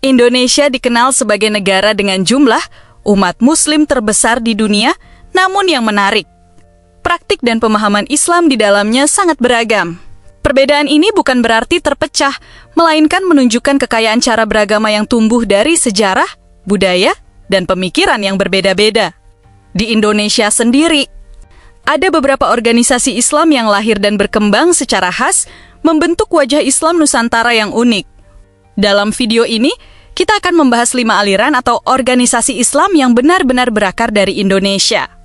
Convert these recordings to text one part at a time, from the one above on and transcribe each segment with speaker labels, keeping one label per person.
Speaker 1: Indonesia dikenal sebagai negara dengan jumlah umat Muslim terbesar di dunia, namun yang menarik, praktik dan pemahaman Islam di dalamnya sangat beragam. Perbedaan ini bukan berarti terpecah, melainkan menunjukkan kekayaan cara beragama yang tumbuh dari sejarah, budaya, dan pemikiran yang berbeda-beda. Di Indonesia sendiri, ada beberapa organisasi Islam yang lahir dan berkembang secara khas, membentuk wajah Islam Nusantara yang unik. Dalam video ini, kita akan membahas 5 aliran atau organisasi Islam yang benar-benar berakar dari Indonesia.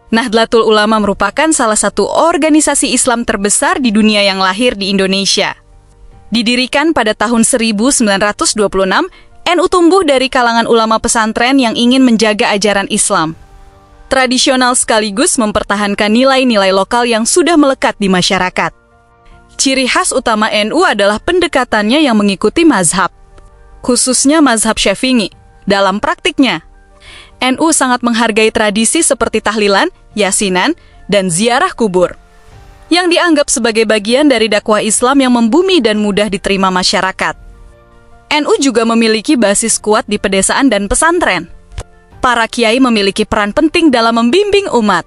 Speaker 1: Nahdlatul Ulama merupakan salah satu organisasi Islam terbesar di dunia yang lahir di Indonesia. Didirikan pada tahun 1926, NU tumbuh dari kalangan ulama pesantren yang ingin menjaga ajaran Islam. Tradisional sekaligus mempertahankan nilai-nilai lokal yang sudah melekat di masyarakat. Ciri khas utama NU adalah pendekatannya yang mengikuti mazhab, khususnya mazhab Syafi'i. Dalam praktiknya, NU sangat menghargai tradisi seperti tahlilan, yasinan, dan ziarah kubur, yang dianggap sebagai bagian dari dakwah Islam yang membumi dan mudah diterima masyarakat. NU juga memiliki basis kuat di pedesaan dan pesantren. Para kiai memiliki peran penting dalam membimbing umat,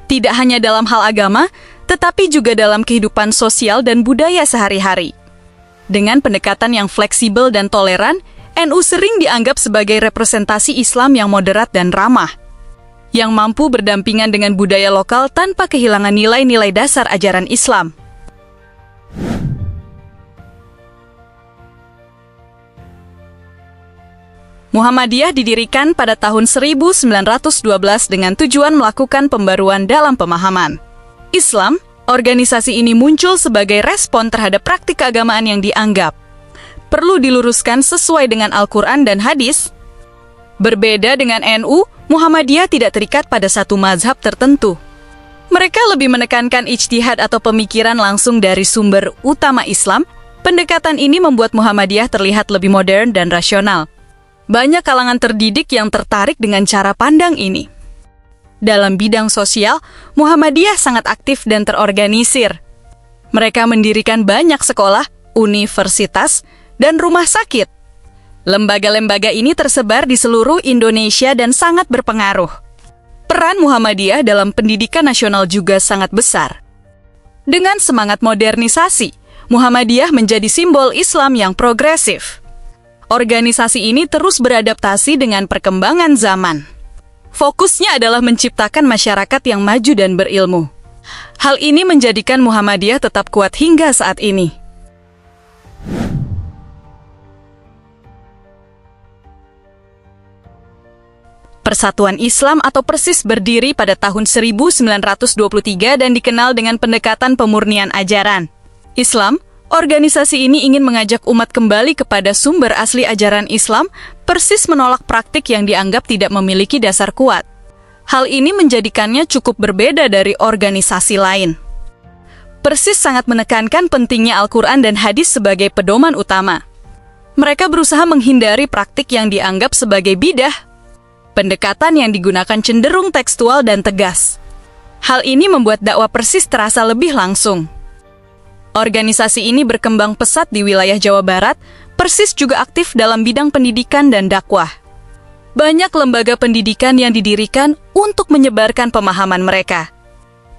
Speaker 1: tidak hanya dalam hal agama, tetapi juga dalam kehidupan sosial dan budaya sehari-hari. Dengan pendekatan yang fleksibel dan toleran, NU sering dianggap sebagai representasi Islam yang moderat dan ramah, yang mampu berdampingan dengan budaya lokal tanpa kehilangan nilai-nilai dasar ajaran Islam. Muhammadiyah didirikan pada tahun 1912 dengan tujuan melakukan pembaruan dalam pemahaman Islam. Organisasi ini muncul sebagai respon terhadap praktik keagamaan yang dianggap perlu diluruskan sesuai dengan Al-Quran dan hadis. Berbeda dengan NU, Muhammadiyah tidak terikat pada satu mazhab tertentu. Mereka lebih menekankan ijtihad atau pemikiran langsung dari sumber utama Islam. Pendekatan ini membuat Muhammadiyah terlihat lebih modern dan rasional. Banyak kalangan terdidik yang tertarik dengan cara pandang ini. Dalam bidang sosial, Muhammadiyah sangat aktif dan terorganisir. Mereka mendirikan banyak sekolah, universitas, dan rumah sakit. Lembaga-lembaga ini tersebar di seluruh Indonesia dan sangat berpengaruh. Peran Muhammadiyah dalam pendidikan nasional juga sangat besar. Dengan semangat modernisasi, Muhammadiyah menjadi simbol Islam yang progresif. Organisasi ini terus beradaptasi dengan perkembangan zaman. Fokusnya adalah menciptakan masyarakat yang maju dan berilmu. Hal ini menjadikan Muhammadiyah tetap kuat hingga saat ini. Persatuan Islam atau Persis berdiri pada tahun 1923 dan dikenal dengan pendekatan pemurnian ajaran Islam. Organisasi ini ingin mengajak umat kembali kepada sumber asli ajaran Islam. Persis menolak praktik yang dianggap tidak memiliki dasar kuat. Hal ini menjadikannya cukup berbeda dari organisasi lain. Persis sangat menekankan pentingnya Al-Quran dan hadis sebagai pedoman utama. Mereka berusaha menghindari praktik yang dianggap sebagai bidah. Pendekatan yang digunakan cenderung tekstual dan tegas. Hal ini membuat dakwah Persis terasa lebih langsung. Organisasi ini berkembang pesat di wilayah Jawa Barat. Persis juga aktif dalam bidang pendidikan dan dakwah. Banyak lembaga pendidikan yang didirikan untuk menyebarkan pemahaman mereka.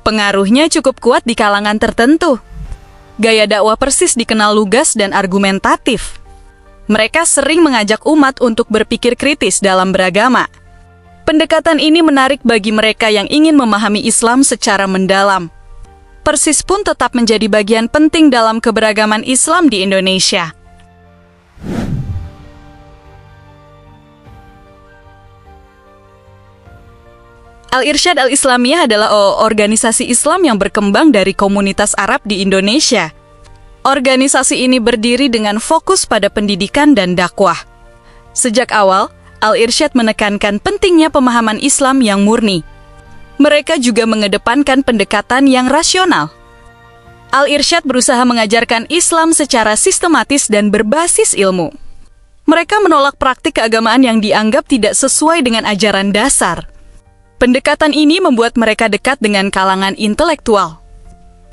Speaker 1: Pengaruhnya cukup kuat di kalangan tertentu. Gaya dakwah Persis dikenal lugas dan argumentatif. Mereka sering mengajak umat untuk berpikir kritis dalam beragama. Pendekatan ini menarik bagi mereka yang ingin memahami Islam secara mendalam. Persis pun tetap menjadi bagian penting dalam keberagaman Islam di Indonesia. Al-Irsyad Al-Islamiyah adalah organisasi Islam yang berkembang dari komunitas Arab di Indonesia. Organisasi ini berdiri dengan fokus pada pendidikan dan dakwah. Sejak awal, Al-Irsyad menekankan pentingnya pemahaman Islam yang murni. Mereka juga mengedepankan pendekatan yang rasional. Al-Irsyad berusaha mengajarkan Islam secara sistematis dan berbasis ilmu. Mereka menolak praktik keagamaan yang dianggap tidak sesuai dengan ajaran dasar. Pendekatan ini membuat mereka dekat dengan kalangan intelektual.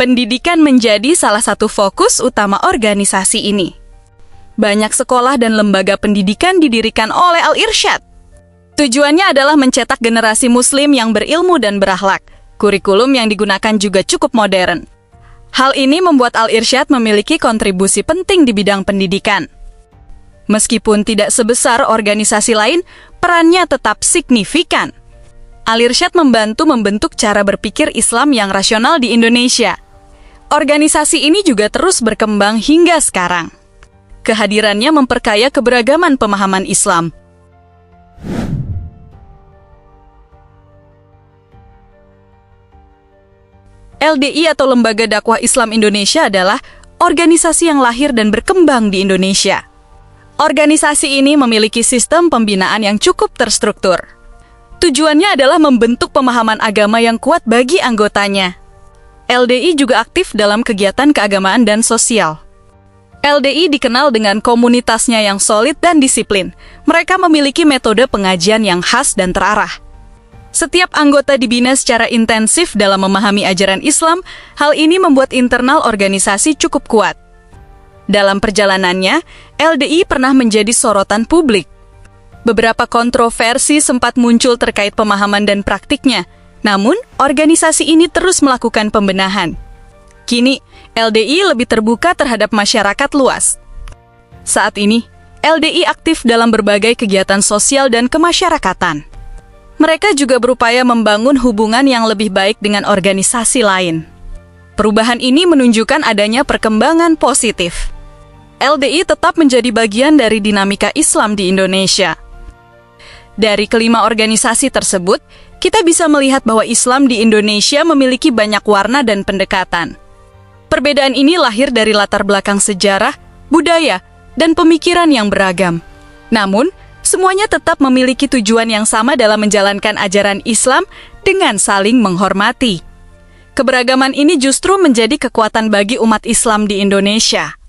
Speaker 1: Pendidikan menjadi salah satu fokus utama organisasi ini. Banyak sekolah dan lembaga pendidikan didirikan oleh Al-Irsyad. Tujuannya adalah mencetak generasi Muslim yang berilmu dan berakhlak. Kurikulum yang digunakan juga cukup modern. Hal ini membuat Al-Irsyad memiliki kontribusi penting di bidang pendidikan. Meskipun tidak sebesar organisasi lain, perannya tetap signifikan. Al-Irsyad membantu membentuk cara berpikir Islam yang rasional di Indonesia. Organisasi ini juga terus berkembang hingga sekarang. Kehadirannya memperkaya keberagaman pemahaman Islam. LDI atau Lembaga Dakwah Islam Indonesia adalah organisasi yang lahir dan berkembang di Indonesia. Organisasi ini memiliki sistem pembinaan yang cukup terstruktur. Tujuannya adalah membentuk pemahaman agama yang kuat bagi anggotanya. LDI juga aktif dalam kegiatan keagamaan dan sosial. LDI dikenal dengan komunitasnya yang solid dan disiplin. Mereka memiliki metode pengajian yang khas dan terarah. Setiap anggota dibina secara intensif dalam memahami ajaran Islam. Hal ini membuat internal organisasi cukup kuat. Dalam perjalanannya, LDI pernah menjadi sorotan publik. Beberapa kontroversi sempat muncul terkait pemahaman dan praktiknya. Namun, organisasi ini terus melakukan pembenahan. Kini, LDI lebih terbuka terhadap masyarakat luas. Saat ini, LDI aktif dalam berbagai kegiatan sosial dan kemasyarakatan. Mereka juga berupaya membangun hubungan yang lebih baik dengan organisasi lain. Perubahan ini menunjukkan adanya perkembangan positif. LDI tetap menjadi bagian dari dinamika Islam di Indonesia. Dari kelima organisasi tersebut, kita bisa melihat bahwa Islam di Indonesia memiliki banyak warna dan pendekatan. Perbedaan ini lahir dari latar belakang sejarah, budaya, dan pemikiran yang beragam. Namun, semuanya tetap memiliki tujuan yang sama dalam menjalankan ajaran Islam dengan saling menghormati. Keberagaman ini justru menjadi kekuatan bagi umat Islam di Indonesia.